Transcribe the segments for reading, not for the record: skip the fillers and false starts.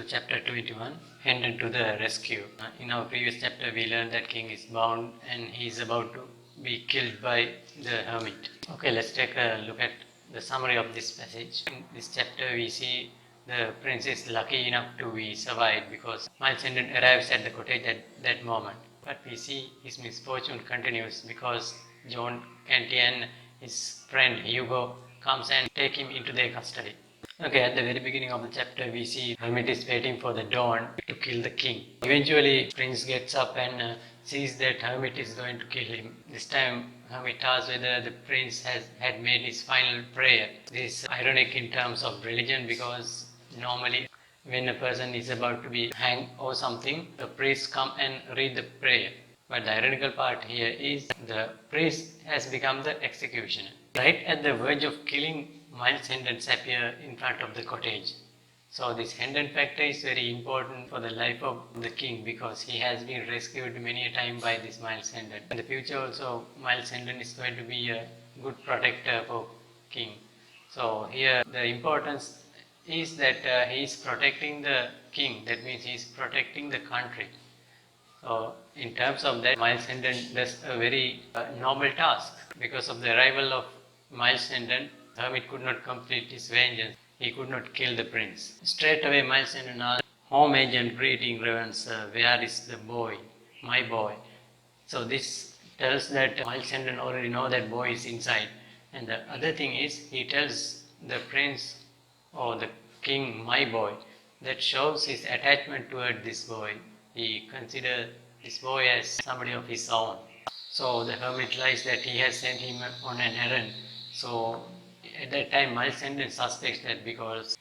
chapter 21, Hendon to the rescue. In our previous chapter we learned that king is bound and he is about to be killed by the hermit. Okay, let's take a look at the summary of this passage. In this chapter we see the prince is lucky enough to be survived because Miles Hendon arrives at the cottage at that moment. But we see his misfortune continues because John Canty and his friend Hugo comes and take him into their custody. Okay, at the very beginning of the chapter we see hermit is waiting for the dawn to kill the king. Eventually prince gets up and sees that hermit is going to kill him. This time hermit asks whether the prince had made his final prayer. This is ironic in terms of religion because normally when a person is about to be hanged or something, the priest come and read the prayer. But the ironical part here is the priest has become the executioner. Right at the verge of killing, Miles Hendon appear in front of the cottage. So this Hendon factor is very important for the life of the king because he has been rescued many a time by this Miles Hendon. In the future also Miles Hendon is going to be a good protector for king. So here the importance is that he is protecting the king, that means he is protecting the country. So in terms of that, Miles Hendon does a very noble task. Because of the arrival of Miles Hendon, hermit could not complete his vengeance. He could not kill the prince. Straight away Miles Hendon asked, "Home agent greeting, Reverend sir, where is the boy, my boy?" So this tells that Miles Hendon already know that boy is inside. And the other thing is, he tells the prince or the king, "my boy." That shows his attachment toward this boy. He considers this boy as somebody of his own. So the hermit lies that he has sent him on an errand. So at that time Miles Hendon suspects that because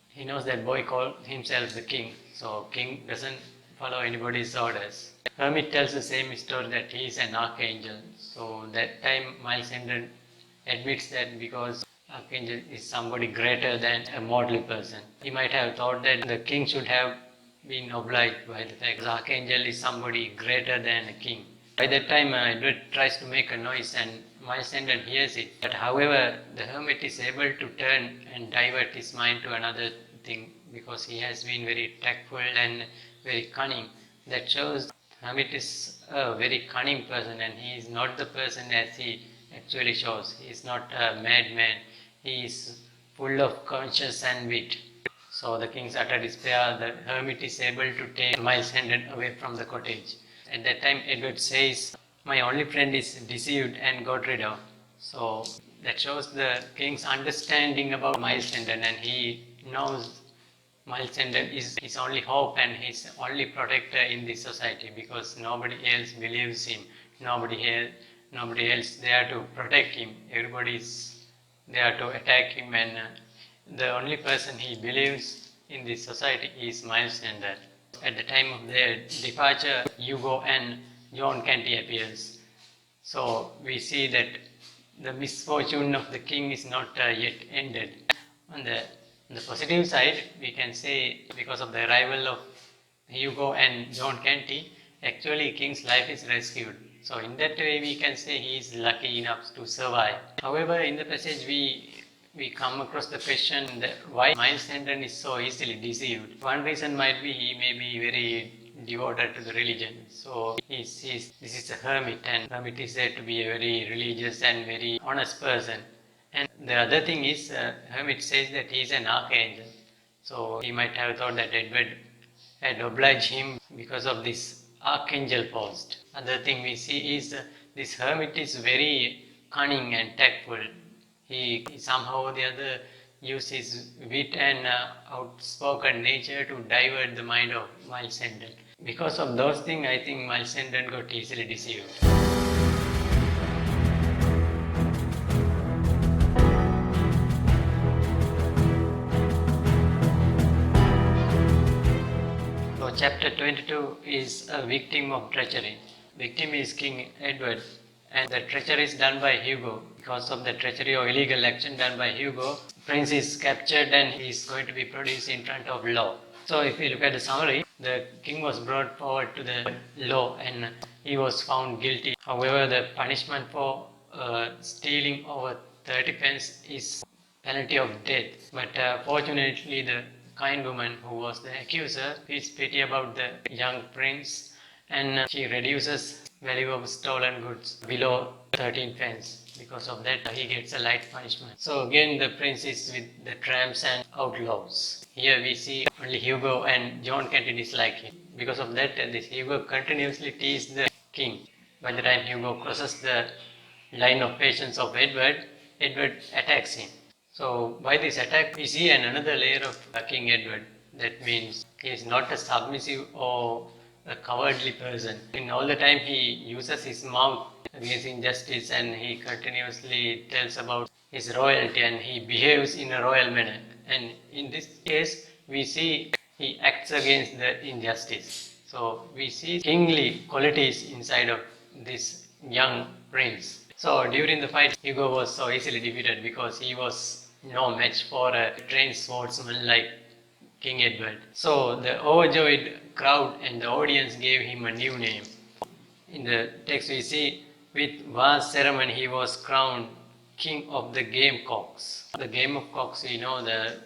he knows that boy called himself the king. So king doesn't follow anybody's orders. Hermit tells the same story that he is an archangel. So that time Miles Hendon admits that because archangel is somebody greater than a mortal person. He might have thought that the king should have been obliged by the fact that archangel is somebody greater than a king. By that time Edward tries to make a noise and Miles Hendon hears it. But however, the hermit is able to turn and divert his mind to another thing because he has been very tactful and very cunning. That shows hermit is a very cunning person and he is not the person as he actually shows. He is not a madman. He is full of conscience and wit. So the king's utter despair, the hermit is able to take Miles Hendon away from the cottage. At that time Edward says, "My only friend is deceived and got rid of." So that shows the king's understanding about Miles Hendon and he knows Miles Hendon is his only hope and his only protector in this society because nobody else believes him. Nobody else there to protect him. Everybody is there to attack him and the only person he believes in this society is Miles Hendon. At the time of their departure, Hugo and John Canty appears. So we see that the misfortune of the king is not yet ended. On the positive side, we can say because of the arrival of Hugo and John Canty, actually king's life is rescued. So in that way we can say he is lucky enough to survive. However, in the passage we come across the question that why Miles Hendon is so easily deceived. One reason might be he may be very devoted to the religion. So this is a hermit and hermit is said to be a very religious and very honest person. And the other thing is hermit says that he is an archangel. So he might have thought that Edward had obliged him because of this archangel post. Other thing we see is this hermit is very cunning and tactful. He somehow or the other uses his wit and outspoken nature to divert the mind of Miles Hendon. Because of those things, I think Miles Hendon got easily deceived. So chapter 22 is a victim of treachery. Victim is King Edward. And the treachery is done by Hugo. Because of the treachery or illegal action done by Hugo, Prince is captured and he is going to be produced in front of law. So if you look at the summary, the king was brought forward to the law and he was found guilty. However, the punishment for stealing over 30 pence is penalty of death. But fortunately, the kind woman who was the accuser feels pity about the young prince, and she reduces value of stolen goods below 13 pence. Because of that, he gets a light punishment. So again, the prince is with the tramps and outlaws. Here we see only Hugo and John can dislike him. Because of that, this Hugo continuously teases the king. By the time Hugo crosses the line of patience of Edward, Edward attacks him. So by this attack, we see another layer of King Edward. That means he is not a submissive or a cowardly person. In all the time he uses his mouth against injustice, and he continuously tells about his royalty, and he behaves in a royal manner. And in this case, we see he acts against the injustice. So we see kingly qualities inside of this young prince. So during the fight, Hugo was so easily defeated because he was no match for a trained swordsman like King Edward. So the overjoyed crowd and the audience gave him a new name. In the text we see, with vast ceremony he was crowned King of the Game Cocks. The game of cocks, we know the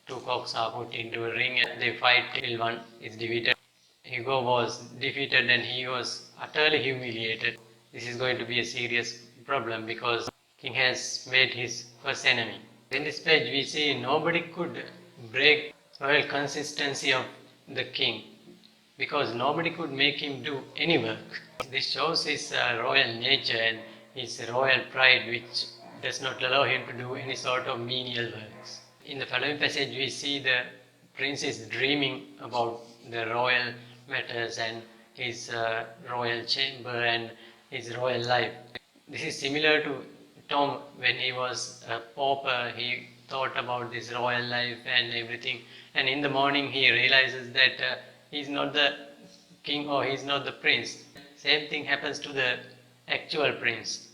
two cocks are put into a ring and they fight till one is defeated. Hugo was defeated and he was utterly humiliated. This is going to be a serious problem because king has made his first enemy. In this page we see nobody could break royal consistency of the king because nobody could make him do any work. This shows his royal nature and his royal pride, which does not allow him to do any sort of menial works. In the following passage we see the prince is dreaming about the royal matters and his royal chamber and his royal life. This is similar to Tom when he was a pauper. He thought about this royal life and everything, and in the morning he realizes that he's not the king or he's not the prince. Same thing happens to the actual prince,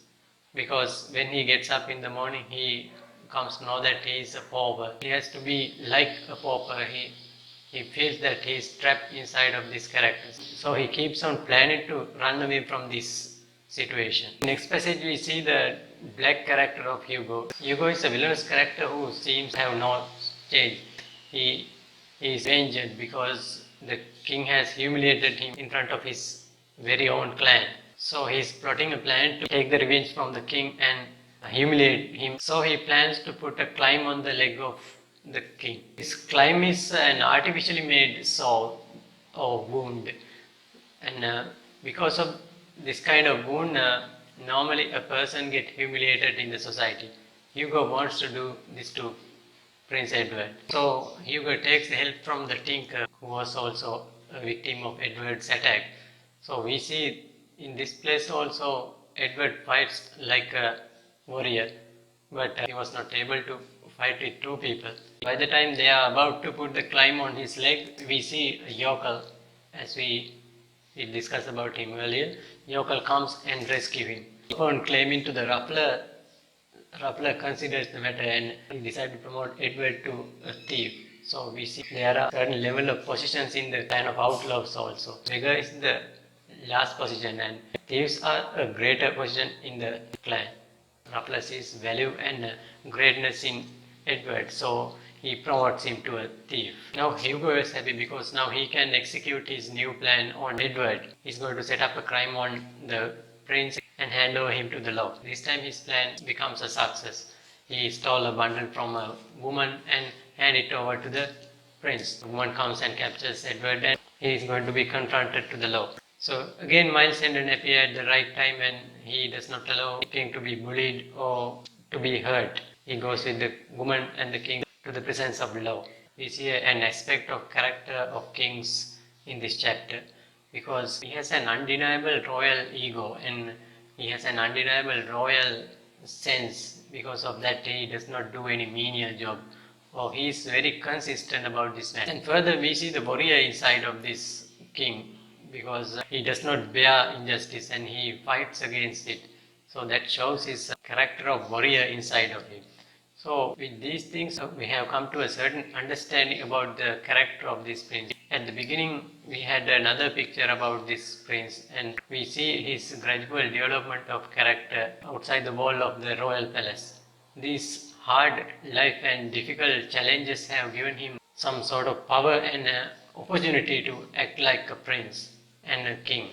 because when he gets up in the morning he comes to know that he is a pauper. He has to be like a pauper. He feels that he is trapped inside of this character. So he keeps on planning to run away from this situation. Next passage we see the black character of Hugo. Hugo is a villainous character who seems to have no change. He is avenged because the king has humiliated him in front of his very own clan. So he is plotting a plan to take the revenge from the king and humiliate him. So he plans to put a climb on the leg of the king. This climb is an artificially made sore or wound, and because of this kind of wound, normally a person gets humiliated in the society. Hugo wants to do this to Prince Edward. So Hugo takes help from the tinker who was also a victim of Edward's attack. So we see in this place also Edward fights like a warrior, but he was not able to fight with two people. By the time they are about to put the climb on his leg, we see a yokel, as we discussed about him earlier. Yokel comes and rescue him. Upon claiming to the Ruffler considers the matter and he decided to promote Edward to a thief. So we see there are certain level of positions in the clan of outlaws also. Beggar is the last position and thieves are a greater position in the clan. Ruffler sees value and greatness in Edward, so he promotes him to a thief. Now Hugo is happy because now he can execute his new plan on Edward. He's going to set up a crime on the prince and hand over him to the law. This time his plan becomes a success. He stole a bundle from a woman and hand it over to the prince. The woman comes and captures Edward and he is going to be confronted to the law. So again Miles Hendon appear at the right time and he does not allow the king to be bullied or to be hurt. He goes with the woman and the king to the presence of law. We see an aspect of character of kings in this chapter because he has an undeniable royal ego and he has an undeniable royal sense. Because of that he does not do any menial job, or he is very consistent about this man. And further we see the warrior inside of this king because he does not bear injustice and he fights against it. So that shows his character of warrior inside of him. So with these things we have come to a certain understanding about the character of this prince. At the beginning we had another picture about this prince and we see his gradual development of character outside the wall of the royal palace. These hard life and difficult challenges have given him some sort of power and opportunity to act like a prince and a king.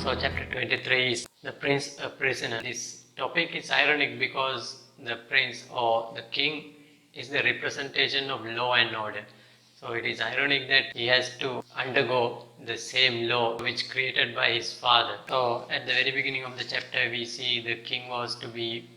So chapter 23 is the prince a prisoner. This topic is ironic because the prince or the king is the representation of law and order. So it is ironic that he has to undergo the same law which created by his father. So at the very beginning of the chapter we see the king was to be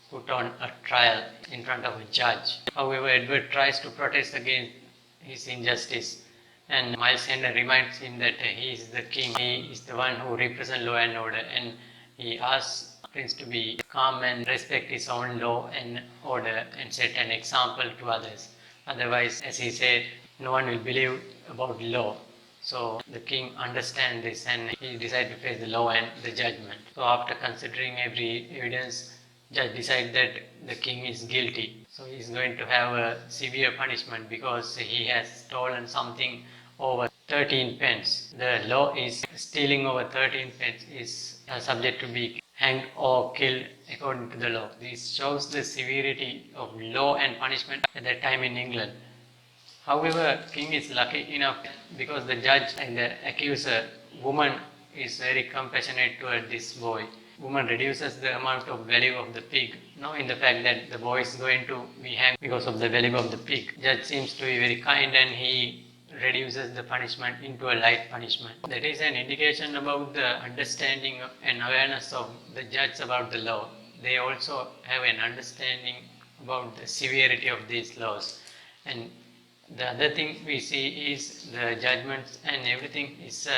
put on a trial in front of a judge. However, Edward tries to protest against his injustice, and Miles Hendon reminds him that he is the king, he is the one who represents law and order, and he asks Prince to be calm and respect his own law and order and set an example to others. Otherwise, as he said, no one will believe about law. So the king understands this and he decides to face the law and the judgment. So after considering every evidence, judge decides that the king is guilty. So he is going to have a severe punishment because he has stolen something over 13 pence. The law is stealing over 13 pence is subject to be hanged or killed according to the law. This shows the severity of law and punishment at that time in England. However, king is lucky enough because the judge and the accuser, woman, is very compassionate toward this boy. Woman reduces the amount of value of the pig, knowing the fact that the boy is going to be hanged because of the value of the pig. Judge seems to be very kind and he reduces the punishment into a light punishment. That is an indication about the understanding and awareness of the judge about the law. They also have an understanding about the severity of these laws. And the other thing we see is the judgments and everything is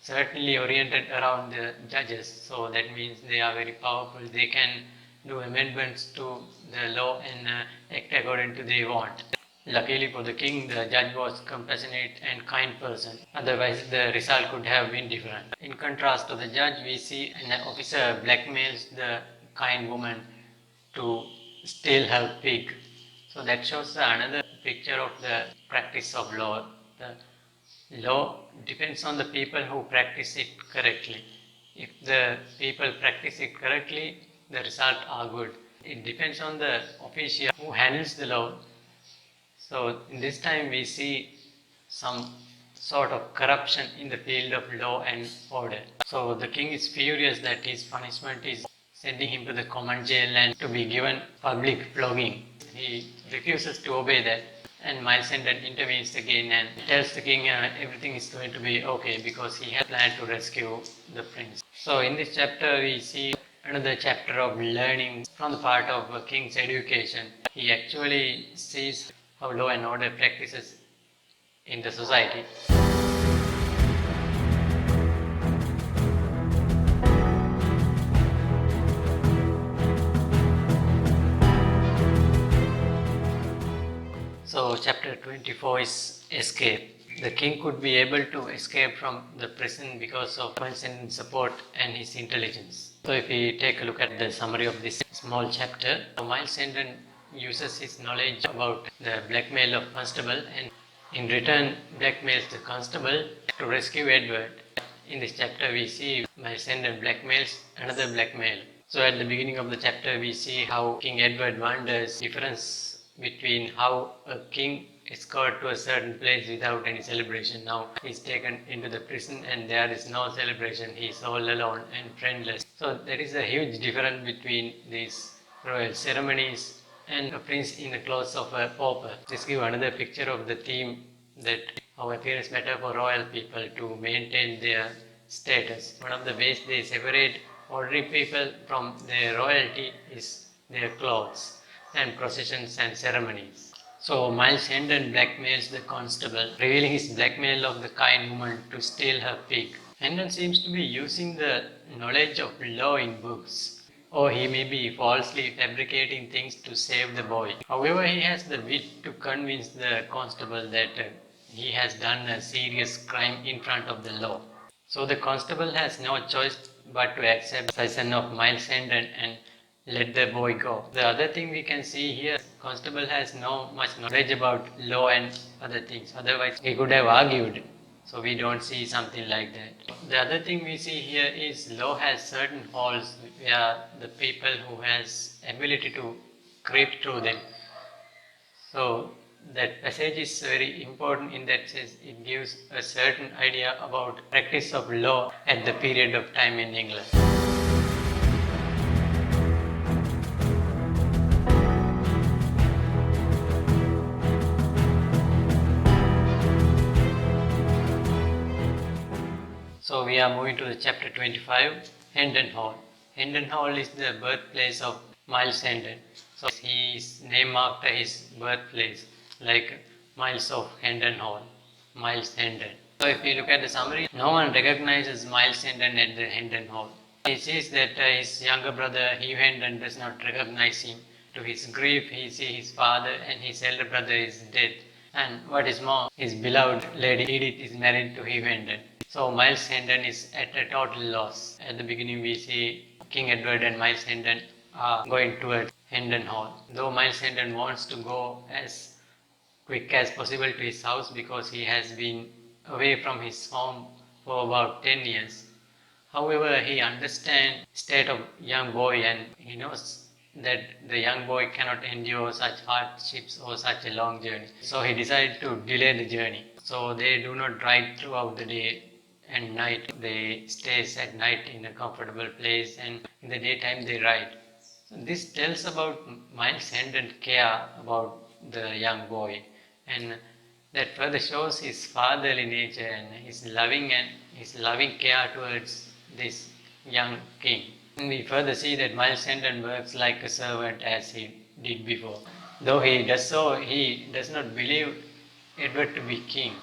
certainly oriented around the judges. So that means they are very powerful. They can do amendments to the law and act according to their want. Luckily for the king, the judge was compassionate and kind person. Otherwise, the result could have been different. In contrast to the judge, we see an officer blackmails the kind woman to steal her pig. So that shows another picture of the practice of law. The law depends on the people who practice it correctly. If the people practice it correctly, the results are good. It depends on the official who handles the law. So in this time we see some sort of corruption in the field of law and order. So the king is furious that his punishment is sending him to the common jail and to be given public flogging. He refuses to obey that, and Miles Hendon intervenes again and tells the king everything is going to be okay because he has planned to rescue the prince. So in this chapter we see another chapter of learning from the part of a king's education. He actually sees how law and order practices in the society. So chapter 24 is escape. The king could be able to escape from the prison because of Miles Hendon's support and his intelligence. So if we take a look at the summary of this small chapter, Miles Hendon uses his knowledge about the blackmail of constable and in return blackmails the constable to rescue Edward. In this chapter we see Miles Hendon blackmails another blackmail. So at the beginning of the chapter we see how King Edward wonders difference between how a king escorted to a certain place without any celebration. Now he is taken into the prison and there is no celebration. He is all alone and friendless. So there is a huge difference between these royal ceremonies and a prince in the clothes of a pauper. This gives another picture of the theme that how appearance matter for royal people to maintain their status. One of the ways they separate ordinary people from their royalty is their clothes and processions and ceremonies. So Miles Hendon blackmails the constable, revealing his blackmail of the kind woman to steal her pig. Hendon seems to be using the knowledge of law in books, or he may be falsely fabricating things to save the boy. However, he has the wit to convince the constable that he has done a serious crime in front of the law. So the constable has no choice but to accept the suggestion of Miles Hendon and let the boy go. The other thing we can see here, constable has no much knowledge about law and other things. Otherwise, he could have argued So we don't see something like that. The other thing we see here is law has certain halls where the people who has ability to creep through them. So that passage is very important in that sense. It gives a certain idea about practice of law at the period of time in England. So we are moving to the chapter 25, Hendon Hall. Hendon Hall is the birthplace of Miles Hendon. So he is named after his birthplace, like Miles of Hendon Hall, Miles Hendon. So if you look at the summary, no one recognizes Miles Hendon at the Hendon Hall. He sees that his younger brother Hugh Hendon does not recognize him. To his grief, he sees his father and his elder brother is dead. And what is more, his beloved Lady Edith is married to Hugh Hendon. So Miles Hendon is at a total loss. At the beginning we see King Edward and Miles Hendon are going towards Hendon Hall. Though Miles Hendon wants to go as quick as possible to his house because he has been away from his home for about 10 years. However, he understands the state of young boy and he knows that the young boy cannot endure such hardships or such a long journey. So he decides to delay the journey. So they do not ride throughout the day and night. They stay at night in a comfortable place and in the daytime they ride. So this tells about Miles Hendon's care about the young boy, and that further shows his fatherly nature and his loving care towards this young king. And we further see that Miles Hendon works like a servant as he did before. Though he does so, he does not believe Edward to be king.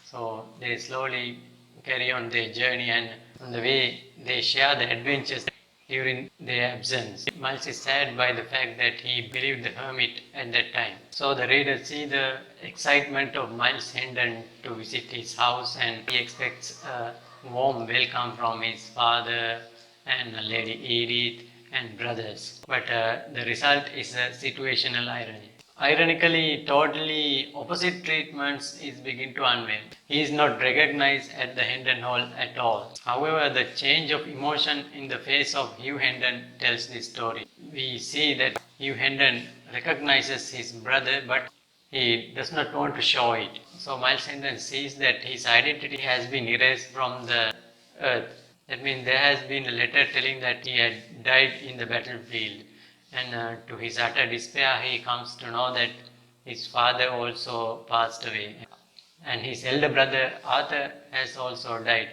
So they slowly carry on their journey, and on the way they share the adventures during their absence. Miles is sad by the fact that he believed the hermit at that time. So the reader see the excitement of Miles Hendon to visit his house, and he expects a warm welcome from his father and Lady Edith and brothers. But the result is a situational irony. Ironically, totally opposite treatments is begin to unveil. He is not recognized at the Hendon Hall at all. However, the change of emotion in the face of Hugh Hendon tells this story. We see that Hugh Hendon recognizes his brother, but he does not want to show it. So Miles Hendon sees that his identity has been erased from the earth. That means there has been a letter telling that he had died in the battlefield. And to his utter despair, he comes to know that his father also passed away. And his elder brother Arthur has also died.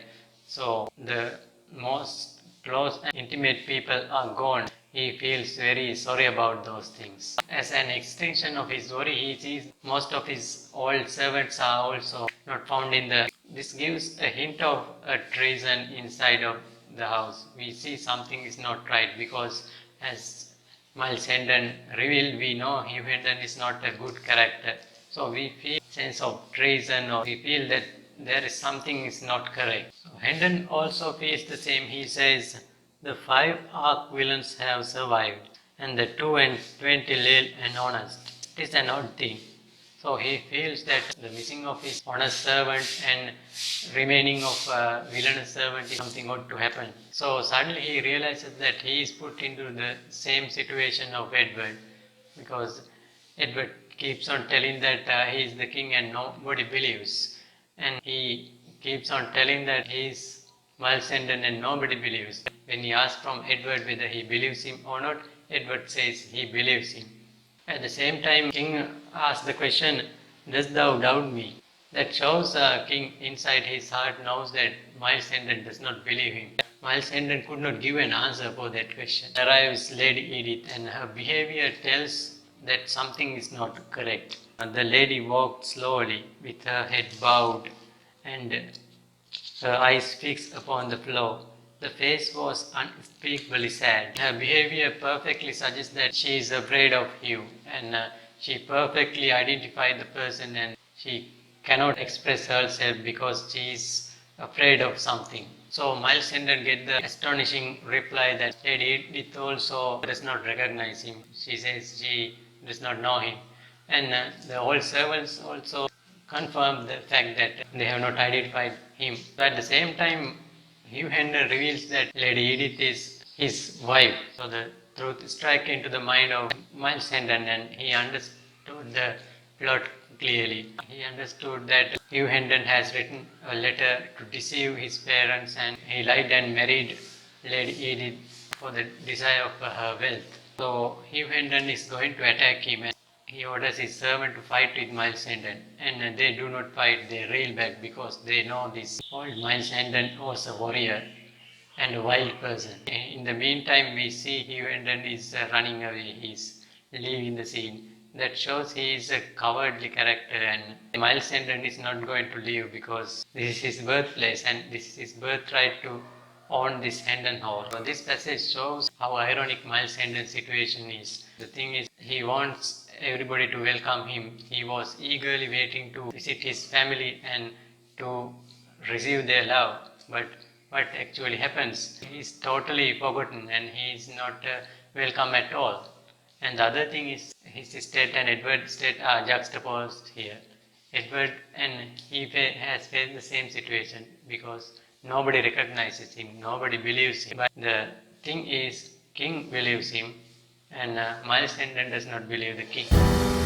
So the most close and intimate people are gone. He feels very sorry about those things. As an extension of his worry, he sees most of his old servants are also not found in the... This gives a hint of a treason inside of the house. We see something is not right because as Miles Hendon revealed, we know Hugh Hendon is not a good character. So we feel sense of treason, or we feel that there is something is not correct. So Hendon also feels the same. He says, the 5 arch villains have survived, and the 22 loyal and honest. It is an odd thing. So he feels that the missing of his honest servant and remaining of a villainous servant is something ought to happen. So suddenly he realizes that he is put into the same situation of Edward, because Edward keeps on telling that he is the king and nobody believes. And he keeps on telling that he is Miles Hendon and nobody believes. When he asks from Edward whether he believes him or not, Edward says he believes him. At the same time, King asks the question, dost thou doubt me? That shows King inside his heart knows that Miles Hendon does not believe him. Miles Hendon could not give an answer for that question. Arrives Lady Edith, and her behavior tells that something is not correct. The lady walked slowly with her head bowed and her eyes fixed upon the floor. The face was unspeakably sad. Her behavior perfectly suggests that she is afraid of Hugh, and she perfectly identified the person, and she cannot express herself because she is afraid of something. So Miles Hendon gets the astonishing reply that Lady Edith also does not recognize him. She says she does not know him. And the old servants also confirm the fact that they have not identified him. But at the same time, Hugh Hendon reveals that Lady Edith is his wife. So the truth strikes into the mind of Miles Hendon, and he understood the plot clearly. He understood that Hugh Hendon has written a letter to deceive his parents, and he lied and married Lady Edith for the desire of her wealth. So Hugh Hendon is going to attack him, and he orders his servant to fight with Miles Hendon, and they do not fight, they reel back because they know this old Miles Hendon was a warrior and a wild person. In the meantime, we see Hugh Hendon is running away, he is leaving the scene. That shows he is a cowardly character, and Miles Hendon is not going to leave because this is his birthplace and this is his birthright to own this Hendon Hall. So this passage shows how ironic Miles Hendon's situation is. The thing is, he wants everybody to welcome him. He was eagerly waiting to visit his family and to receive their love. But what actually happens? He is totally forgotten and he is not welcome at all. And the other thing is, his state and Edward's state are juxtaposed here. Edward and he has faced the same situation because nobody recognizes him, nobody believes him. But the thing is, King believes him, and Miles Hendon does not believe the king.